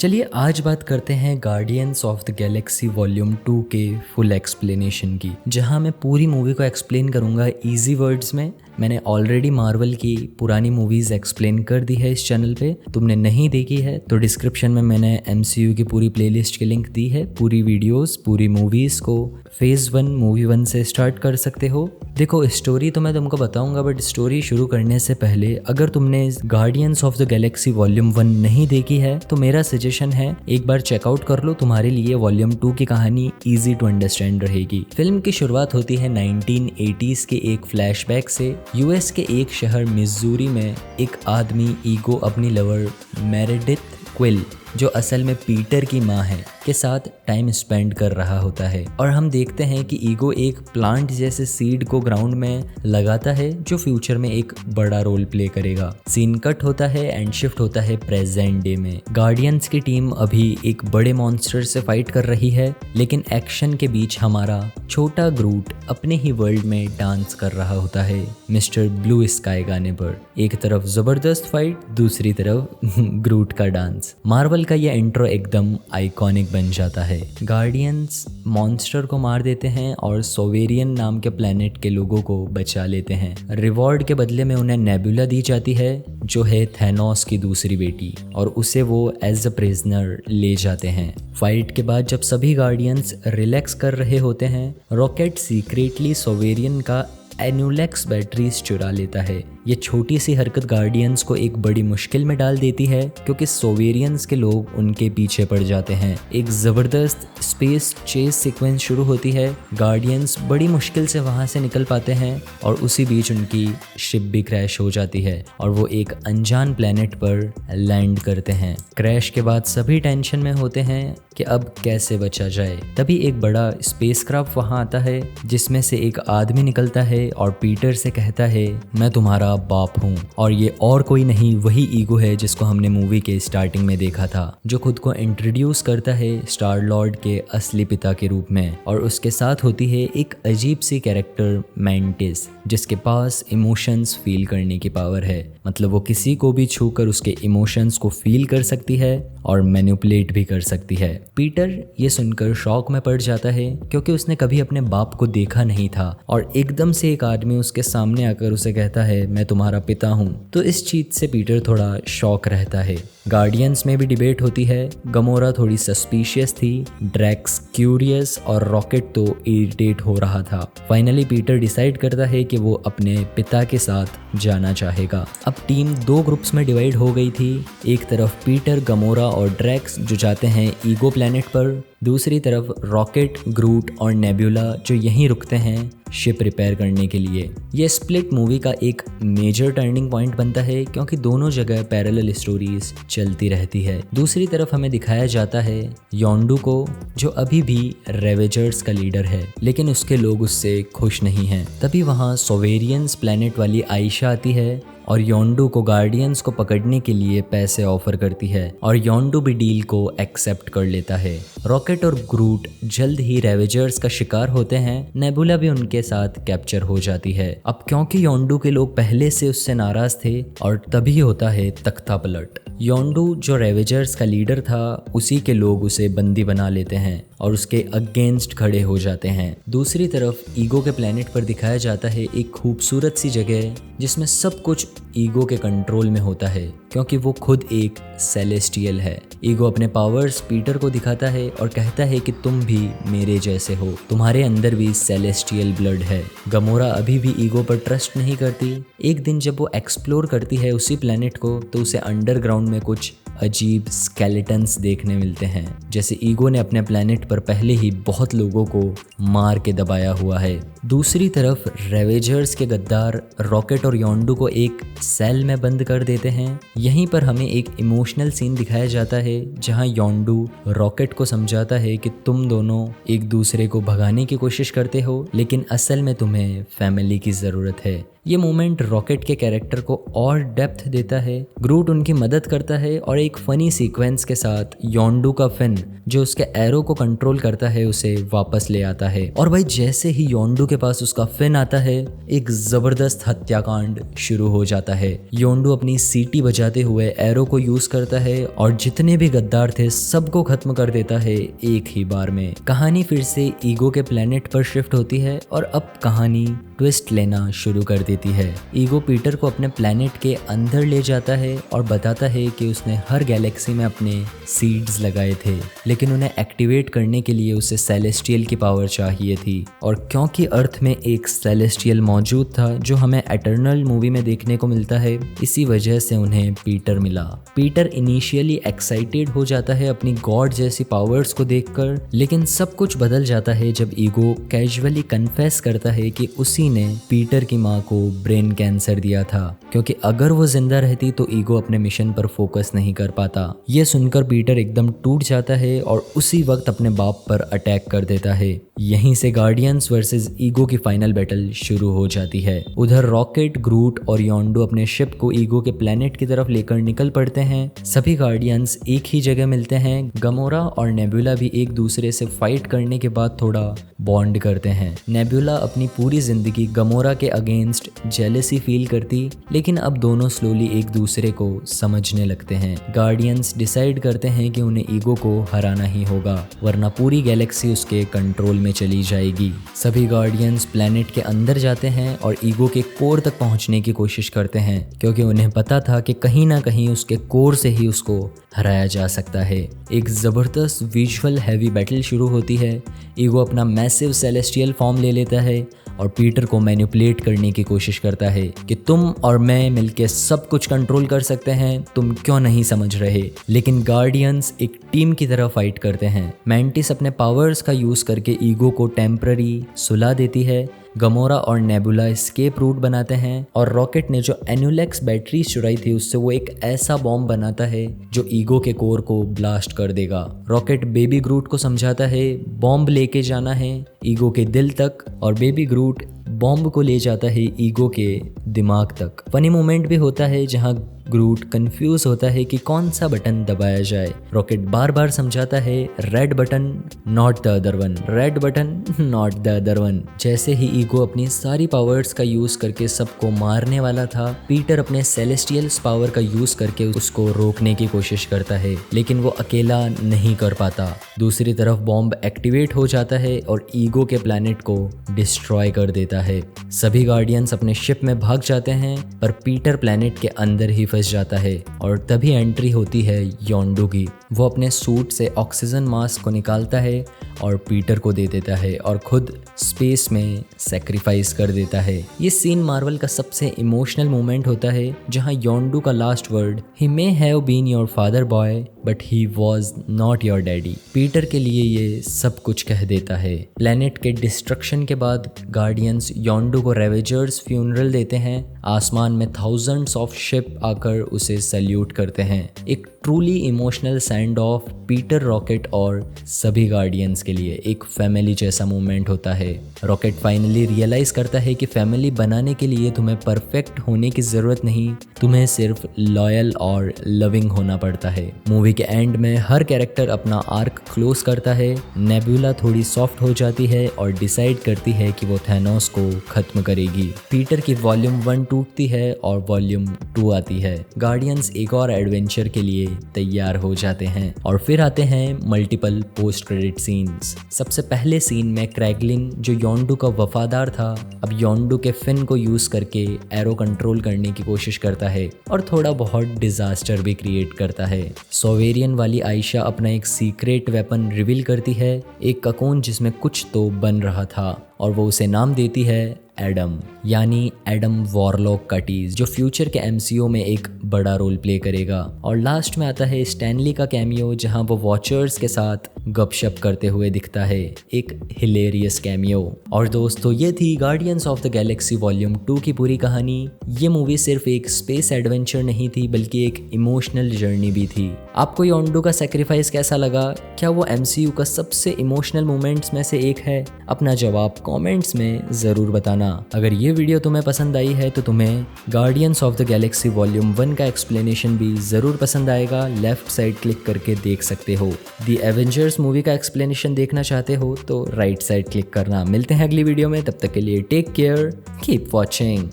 चलिए आज बात करते हैं guardians of the Galaxy volume 2 के फुल एक्सप्लेनेशन की, जहां मैं पूरी मूवी को एक्सप्लेन करूंगा इजी वर्ड्स में। मैंने ऑलरेडी मार्वल की पुरानी मूवीज़ एक्सप्लेन कर दी है इस चैनल पे। तुमने नहीं देखी है तो डिस्क्रिप्शन में मैंने MCU की पूरी प्लेलिस्ट की लिंक दी है। पूरी वीडियोस, पूरी मूवीज़ को फेज़ 1 मूवी 1 से स्टार्ट कर सकते हो। देखो, स्टोरी तो मैं तुमको बताऊंगा, बट स्टोरी शुरू करने से पहले अगर तुमने guardians of the Galaxy volume 1 नहीं देखी है तो मेरा सजेशन है एक बार चेकआउट कर लो। तुम्हारे लिए वॉल्यूम 2 की कहानी ईजी टू अंडरस्टैंड रहेगी। फिल्म की शुरुआत होती है 1980s के एक फ्लैशबैक से। US के एक शहर मिज़ूरी में एक आदमी ईगो अपनी लवर मेरेडिथ क्विल, जो असल में पीटर की माँ है, के साथ टाइम स्पेंड कर रहा होता है। और हम देखते हैं कि ईगो एक प्लांट जैसे सीड को ग्राउंड में लगाता है जो फ्यूचर में एक बड़ा रोल प्ले करेगा। सीन कट होता है एंड शिफ्ट होता है प्रेजेंट डे में। गार्डियंस की टीम अभी एक बड़े मॉन्स्टर से फाइट कर रही है, लेकिन एक्शन के बीच हमारा छोटा ग्रूट अपने ही वर्ल्ड में डांस कर रहा होता है मिस्टर ब्लू स्काई गाने पर। एक तरफ जबरदस्त फाइट, दूसरी तरफ ग्रूट का डांस। मार्वल का यह इंट्रो एकदम आइकॉनिक बन जाता है। गार्डियंस मॉन्स्टर को मार देते हैं और सोवेरियन नाम के प्लेनेट के लोगों को बचा लेते हैं। रिवॉर्ड के बदले में उन्हें नेबुला दी जाती है, जो है थैनोस की दूसरी बेटी, और उसे वो एज अ प्रिजनर ले जाते हैं। फाइट के बाद जब सभी गार्डियंस रिलैक्स कर रहे होते हैं, रॉकेट सीक्रेटली सोवेरियन का एनुलेक्स बैटरीज चुरा लेता है। ये छोटी सी हरकत गार्डियंस को एक बड़ी मुश्किल में डाल देती है, क्योंकि सोवेरियंस के लोग उनके पीछे पड़ जाते हैं। एक ज़बरदस्त स्पेस चेस सीक्वेंस शुरू होती है। गार्डियंस बड़ी मुश्किल से वहाँ से निकल पाते हैं और उसी बीच उनकी शिप भी क्रैश हो जाती है और वो एक अनजान प्लेनेट पर लैंड करते हैं। क्रैश के बाद सभी टेंशन में होते हैं कि अब कैसे बचा जाए। तभी एक बड़ा स्पेसक्राफ्ट वहाँ आता है, जिसमें से एक आदमी निकलता है और पीटर से कहता है, मैं तुम्हारा बाप हूँ। और ये और कोई नहीं, वही ईगो है जिसको हमने मूवी के स्टार्टिंग में देखा था, जो खुद को इंट्रोड्यूस करता है स्टार लॉर्ड के असली पिता के रूप में। और उसके साथ होती है एक अजीब सी कैरेक्टर मैंटिस, जिसके पास इमोशंस फील करने की पावर है। मतलब वो किसी को भी छूकर उसके इमोशंस को फील कर सकती है और मैनिपुलेट भी कर सकती है। पीटर ये सुनकर शॉक में पड़ जाता है, क्योंकि उसने कभी अपने बाप को देखा नहीं था और एकदम से एक आदमी उसके सामने आकर उसे कहता है, मैं तुम्हारा पिता हूँ। तो इस चीज से पीटर थोड़ा शॉक रहता है। गार्डियंस में भी डिबेट होती है। गमोरा थोड़ी सस्पिशियस थी, ड्रैक्स क्यूरियस और रॉकेट तो इरिटेट हो रहा था। फाइनली पीटर डिसाइड करता है कि वो अपने पिता के साथ जाना चाहेगा। अब टीम 2 ग्रुप्स में डिवाइड हो गई थी। एक तरफ पीटर, गमोरा और ड्रैक्स जो जाते हैं ईगो प्लैनेट पर, दूसरी तरफ रॉकेट, ग्रूट और नेबुला जो यहीं रुकते हैं शिप रिपेयर करने के लिए। ये स्प्लिट मूवी का एक मेजर टर्निंग पॉइंट बनता है, क्योंकि दोनों जगह पैरेलल स्टोरीज चलती रहती है। दूसरी तरफ हमें दिखाया जाता है योंडू को, जो अभी भी रेवेजर्स का लीडर है, लेकिन उसके लोग उससे खुश नहीं हैं। तभी वहाँ सोवेरियंस प्लैनेट वाली आयशा आती है और योंडू को गार्डियंस को पकड़ने के लिए पैसे ऑफर करती है, और योंडू भी डील को एक्सेप्ट कर लेता है। रॉकेट और ग्रूट जल्द ही रेवेजर्स का शिकार होते हैं। नेबुला भी उनके साथ कैप्चर हो जाती है। अब क्योंकि योंडू के लोग पहले से उससे नाराज थे, और तभी होता है तख्ता पलट। योंडू जो रेवेजर्स का लीडर था, उसी के लोग उसे बंदी बना लेते हैं और उसके अगेंस्ट खड़े हो जाते हैं। दूसरी तरफ ईगो के प्लेनेट पर दिखाया जाता है एक खूबसूरत सी जगह, जिसमें सब कुछ ईगो के कंट्रोल में होता है, क्योंकि वो खुद एक सेलेस्टियल है। ईगो अपने पावर्स पीटर को दिखाता है और कहता है कि तुम भी मेरे जैसे हो, तुम्हारे अंदर भी सेलेस्टियल ब्लड है। गमोरा अभी भी ईगो पर ट्रस्ट नहीं करती। एक दिन जब वो एक्सप्लोर करती है उसी प्लेनेट को, तो उसे अंडरग्राउंड में कुछ अजीब स्केलेटन्स देखने मिलते हैं, जैसे ईगो ने अपने प्लेनेट पर पहले ही बहुत लोगों को मार के दबाया हुआ है। दूसरी तरफ रेवेजर्स के गद्दार रॉकेट और योंडू को एक सेल में बंद कर देते हैं। यहीं पर हमें एक इमोशनल सीन दिखाया जाता है, जहां योंडू रॉकेट को समझाता है कि तुम दोनों एक दूसरे को भगाने की कोशिश करते हो, लेकिन असल में तुम्हें फैमिली की ज़रूरत है। ये मोमेंट रॉकेट के कैरेक्टर को और डेप्थ देता है। ग्रूट उनकी मदद करता है और एक फनी सीक्वेंस के साथ योंडू का फिन जो उसके एरो को कंट्रोल करता है उसे वापस ले आता है। और भाई जैसे ही योंडू के पास उसका फिन आता है, एक जबरदस्त हत्याकांड शुरू हो जाता है। योंडू अपनी सीटी बजाते हुए एरो को यूज करता है और जितने भी गद्दार थे सबको खत्म कर देता है एक ही बार में। कहानी फिर से ईगो के प्लेनेट पर शिफ्ट होती है और अब कहानी ट्विस्ट लेना शुरू कर देती है। ईगो पीटर को अपने प्लेनेट के अंदर ले जाता है और बताता है कि उसने हर गैलेक्सी में अपने सीड्स लगाए थे, लेकिन उन्हें एक्टिवेट करने के लिए उसे सेलेस्टियल की पावर चाहिए थी। और क्योंकि अर्थ में एक सेलेस्टियल मौजूद था जो हमें एटर्नल मूवी में देखने को मिलता है, इसी वजह से उन्हें पीटर मिला। पीटर इनिशियली एक्साइटेड हो जाता है अपनी गॉड जैसी पावर्स को देखकर, लेकिन सब कुछ बदल जाता है जब ईगो कैजुअली कन्फेस करता है कि उसी ने पीटर की माँ को ब्रेन कैंसर दिया था, क्योंकि अगर वो जिंदा रहती तो ईगो अपने मिशन पर फोकस नहीं कर पाता। ये सुनकर पीटर एकदम टूट जाता है और उसी वक्त अपने बाप पर अटैक कर देता है। यहीं से गार्डियंस वर्सेस ईगो की फाइनल बैटल शुरू हो जाती है। उधर रॉकेट, ग्रूट और योंडू अपने शिप को ईगो के प्लेनेट की तरफ लेकर निकल पड़ते हैं। सभी गार्डियंस एक ही जगह मिलते हैं। गमोरा और नेबुला भी एक दूसरे से फाइट करने के बाद थोड़ा बॉन्ड करते हैं। नेबुला अपनी पूरी जिंदगी गमोरा के अगेंस्ट जेलसी फील करती, लेकिन अब दोनों स्लोली एक दूसरे को समझने लगते हैं। गार्डियंस डिसाइड करते हैं कि उन्हें ईगो को हराना ही होगा, वरना पूरी गैलेक्सी उसके कंट्रोल में चली जाएगी। सभी गार्डियंस प्लेनेट के अंदर जाते हैं और ईगो के कोर तक पहुंचने की कोशिश करते हैं, क्योंकि उन्हें पता था कि कहीं ना कहीं उसके कोर से ही उसको हराया जा सकता है। एक जबरदस्त विजुअल हैवी बैटल शुरू होती है। ईगो अपना मैसिव सेलेस्टियल फॉर्म ले लेता है और पीटर को मैनिपुलेट करने की कोशिश करता है कि तुम और मैं मिलके सब कुछ कंट्रोल कर सकते हैं, तुम क्यों नहीं समझ रहे। लेकिन गार्डियंस एक टीम की तरह फाइट करते हैं। मैंटिस अपने पावर्स का यूज करके ईगो को टेम्पररी सुला देती है। गमोरा और नेबुला एस्केप रूट बनाते हैं और रॉकेट ने जो एनुलेक्स बैटरी चुराई थी उससे वो एक ऐसा बॉम्ब बनाता है जो ईगो के कोर को ब्लास्ट कर देगा। रॉकेट बेबी ग्रूट को समझाता है बॉम्ब लेके जाना है ईगो के दिल तक, और बेबी ग्रूट बॉम्ब को ले जाता है ईगो के दिमाग तक। फनी मोमेंट भी होता है जहां ग्रूट कंफ्यूज होता है कि कौन सा बटन दबाया जाए। रॉकेट बार बार समझाता है red button not the other one, red button not the other one. जैसे ही ईगो अपनी सारी पावर्स का यूज करके सबको मारने वाला था, पीटर अपने सेलेस्टियल्स पावर का यूज करके उसको रोकने की कोशिश करता है, लेकिन वो अकेला नहीं कर पाता। दूसरी तरफ बॉम्ब एक्टिवेट हो जाता है और ईगो के प्लैनेट को डिस्ट्रॉय कर देता है। सभी गार्डियंस अपने शिप में भाग जाते हैं, पर पीटर प्लैनेट के अंदर ही फंस जाता है और तभी एंट्री होती है योंडू की। वो अपने सूट से ऑक्सीजन मास्क को निकालता है और पीटर को दे देता है और खुद स्पेस में सेक्रीफाइस कर देता है। ये सीन मार्वल का सबसे इमोशनल मोमेंट होता है, जहां योंडू का last word he may have been your father boy but he was not your daddy, Peter के लिए ये सब कुछ कह देता है। प्लेनेट के डिस्ट्रक्शन के बाद गार्डियंस योंडू को रेवेजर्स फ्यूनरल देते हैं। आसमान में थाउजेंड्स ऑफ शिप आकर उसे सैल्यूट करते हैं। एक truly emotional send off Peter, rocket और सभी गार्डियंस के लिए एक फैमिली जैसा मोमेंट होता है। रॉकेट फाइनली रियलाइज करता है कि फैमिली बनाने के लिए तुम्हें परफेक्ट होने की जरूरत नहीं, तुम्हें सिर्फ लॉयल और लविंग होना पड़ता है। मूवी के एंड में हर कैरेक्टर अपना आर्क क्लोज करता है। नेबुला थोड़ी सॉफ्ट हो जाती है और डिसाइड करती है कि वो थैनोस को खत्म करेगी। पीटर की वॉल्यूम 1 टूटती है और वॉल्यूम 2 आती है। गार्डियंस एक और एडवेंचर के लिए तैयार हो जाते हैं और फिर आते हैं मल्टीपल पोस्ट क्रेडिट सीन्स। सबसे पहले सीन में क्रैगलिन, जो योंडू का वफादार था, अब योंडू के फिन को यूज करके एरो कंट्रोल करने की कोशिश करता है और थोड़ा बहुत डिजास्टर भी क्रिएट करता है। सोवेरियन वाली आयशा अपना एक सीक्रेट वेपन रिवील करती है, एक ककोन जिसमें कुछ तो बन रहा था, और वो उसे नाम देती है एडम, यानी एडम वॉरलॉक कटीज, जो फ्यूचर के एमसीयू में एक बड़ा रोल प्ले करेगा। और लास्ट में आता है स्टैनली का कैमियो, जहां वो वॉचर्स के साथ गपशप करते हुए दिखता है, एक हिलेरियस कैमियो। और दोस्तों, ये थी guardians of the Galaxy volume 2 की पूरी कहानी। ये मूवी सिर्फ एक स्पेस एडवेंचर नहीं थी, बल्कि एक इमोशनल जर्नी भी थी। आपको योंडू का सेक्रीफाइस कैसा लगा? क्या वो एमसीयू का सबसे इमोशनल मोमेंट्स में से एक है? अपना जवाब कॉमेंट्स में ज़रूर बताना होना। अगर ये वीडियो तुम्हें पसंद आई है तो तुम्हें guardians of the Galaxy volume 1 का एक्सप्लेनेशन भी ज़रूर पसंद आएगा। लेफ्ट साइड क्लिक करके देख सकते हो। द एवेंजर्स मूवी का एक्सप्लेनेशन देखना चाहते हो तो राइट साइड क्लिक करना। मिलते हैं अगली वीडियो में, तब तक के लिए टेक केयर, कीप वॉचिंग।